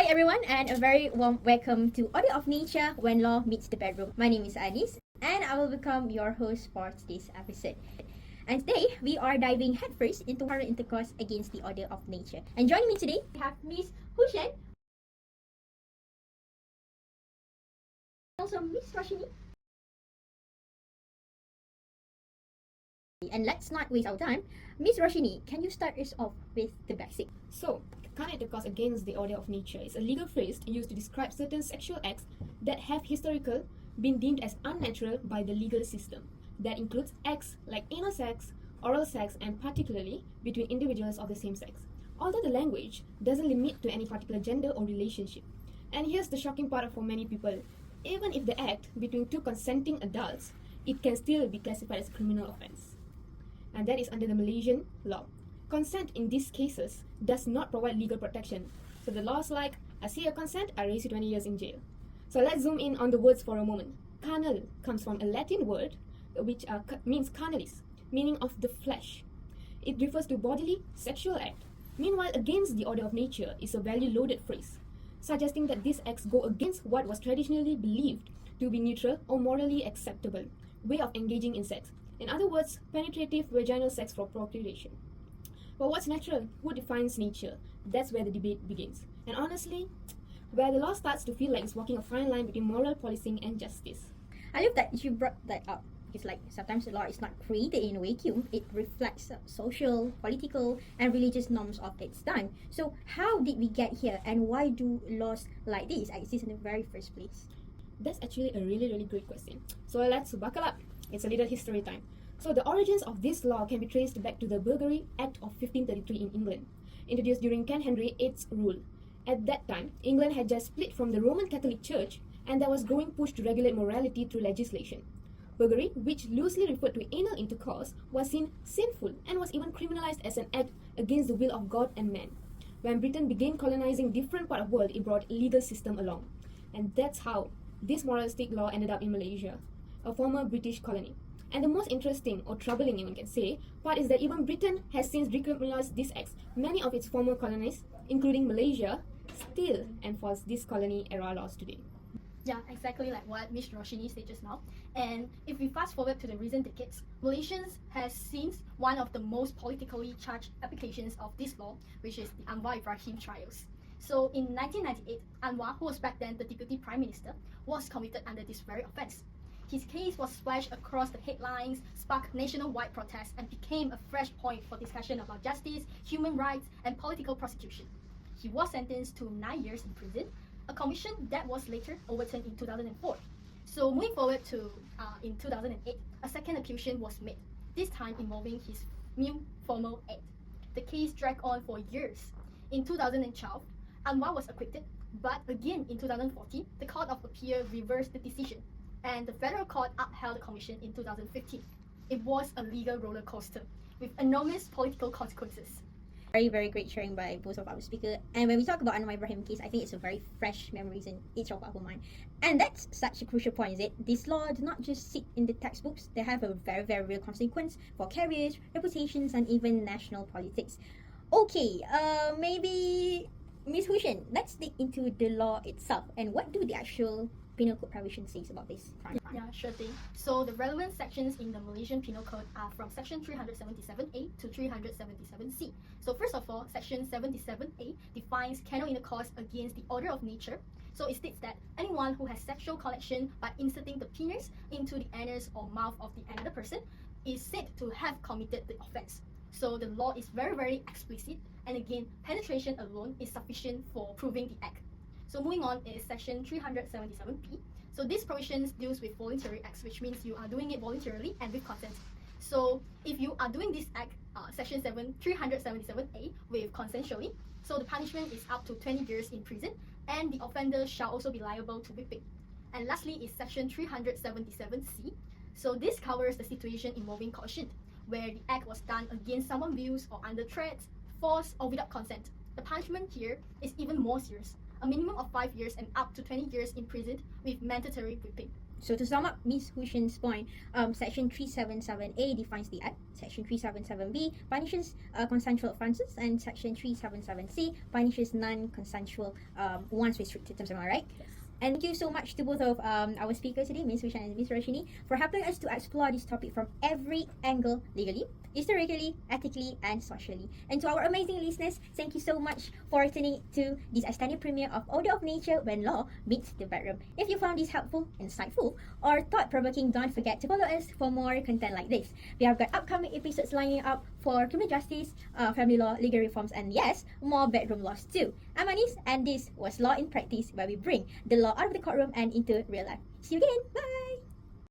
everyone, and a very warm welcome to Audio of Nature when Law Meets the Bedroom. My name is Anis, and I will become your host for today's episode. And today, we are diving headfirst into current intercourse against the order of nature. And joining me today, we have Miss Hushan, also Miss Rashini. And let's not waste our time. Miss Rashini, can you start us off with the basic? So, carnal intercourse against the order of nature is a legal phrase used to describe certain sexual acts that have historically been deemed as unnatural by the legal system. That includes acts like anal sex, oral sex, and particularly between individuals of the same sex. Although the language doesn't limit to any particular gender or relationship. And here's the shocking part for many people. Even if the act between two consenting adults, it can still be classified as a criminal offense. And that is under the Malaysian law. Consent in these cases does not provide legal protection. So the laws like, I see your consent, I raise you 20 years in jail. So let's zoom in on the words for a moment. Carnal comes from a Latin word which means carnalis, meaning of the flesh. It refers to bodily sexual act. Meanwhile, against the order of nature is a value-loaded phrase, suggesting that these acts go against what was traditionally believed to be neutral or morally acceptable way of engaging in sex. In other words, penetrative vaginal sex for procreation. But what's natural? Who defines nature? That's where the debate begins. And honestly, where the law starts to feel like it's walking a fine line between moral policing and justice. I love that you brought that up. Because like sometimes the law is not created in a vacuum. It reflects social, political, and religious norms of its time. So how did we get here, and why do laws like this exist in the very first place? That's actually a really great question. So let's buckle up. It's a little history time. So the origins of this law can be traced back to the Burglary Act of 1533 in England, introduced during King Henry VIII's rule. At that time, England had just split from the Roman Catholic Church, and there was growing push to regulate morality through legislation. Burglary, which loosely referred to anal intercourse, was seen sinful and was even criminalized as an act against the will of God and man. When Britain began colonizing different parts of the world, it brought a legal system along. And that's how this moralistic law ended up in Malaysia, a former British colony. And the most interesting, or troubling even can say, part is that even Britain has since decriminalized these acts. Many of its former colonies, including Malaysia, still enforce these colony era laws today. Yeah, exactly like what Ms. Roshini said just now. And if we fast forward to the recent decades, Malaysians has seen one of the most politically charged applications of this law, which is the Anwar Ibrahim trials. So in 1998, Anwar, who was back then the Deputy Prime Minister, was convicted under this very offense. His case was splashed across the headlines, sparked nationwide protests, and became a fresh point for discussion about justice, human rights, and political prosecution. He was sentenced to 9 years in prison, a conviction that was later overturned in 2004. So moving forward to in 2008, a second accusation was made, this time involving his new formal act. The case dragged on for years. In 2012, Anwar was acquitted, but again in 2014, the Court of Appeal reversed the decision, and the federal court upheld the conviction in 2015. It was a legal roller coaster with enormous political consequences. Very great sharing by both of our speakers. And when we talk about Anwar Ibrahim case, I think it's a very fresh memories in each of our mind. And that's such a crucial point, is it? This law does not just sit in the textbooks. They have a very real consequence for careers, reputations, and even national politics. Okay, maybe Ms. Hushan, let's dig into the law itself. And what do the actual Penal Code provision says about this crime? Yeah, sure thing. So the relevant sections in the Malaysian Penal Code are from section 377A to 377C. So first of all, section 77A defines carnal intercourse against the order of nature. So it states that anyone who has sexual connection by inserting the penis into the anus or mouth of the another person is said to have committed the offense. So the law is very explicit, and again, penetration alone is sufficient for proving the act. So moving on is section 377P. So this provisions deals with voluntary acts, which means you are doing it voluntarily and with consent. So if you are doing this act, section 377A with consensually, so the punishment is up to 20 years in prison, and the offender shall also be liable to whipping. And lastly is section 377C. So this covers the situation involving coercion, where the act was done against someone's views or under threats, force, or without consent. The punishment here is even more serious, a minimum of 5 years and up to 20 years in prison with mandatory whipping. So to sum up Ms. Hushin's point, Section 377A defines the act, Section 377B punishes consensual offences, and Section 377C punishes non-consensual once restricted terms. Am I right? Yes. And thank you so much to both of our speakers today, Ms. Hushan and Ms. Rashini, for helping us to explore this topic from every angle, legally, historically, ethically, and socially. And to our amazing listeners, thank you so much for tuning to this extended premiere of Order of Nature When Law Meets the Bedroom. If you found this helpful, insightful, or thought-provoking, don't forget to follow us for more content like this. We have got upcoming episodes lining up for criminal justice, family law, legal reforms, and yes, more bedroom laws too. I'm Anis, and this was Law in Practice, where we bring the law out of the courtroom and into real life. See you again. Bye!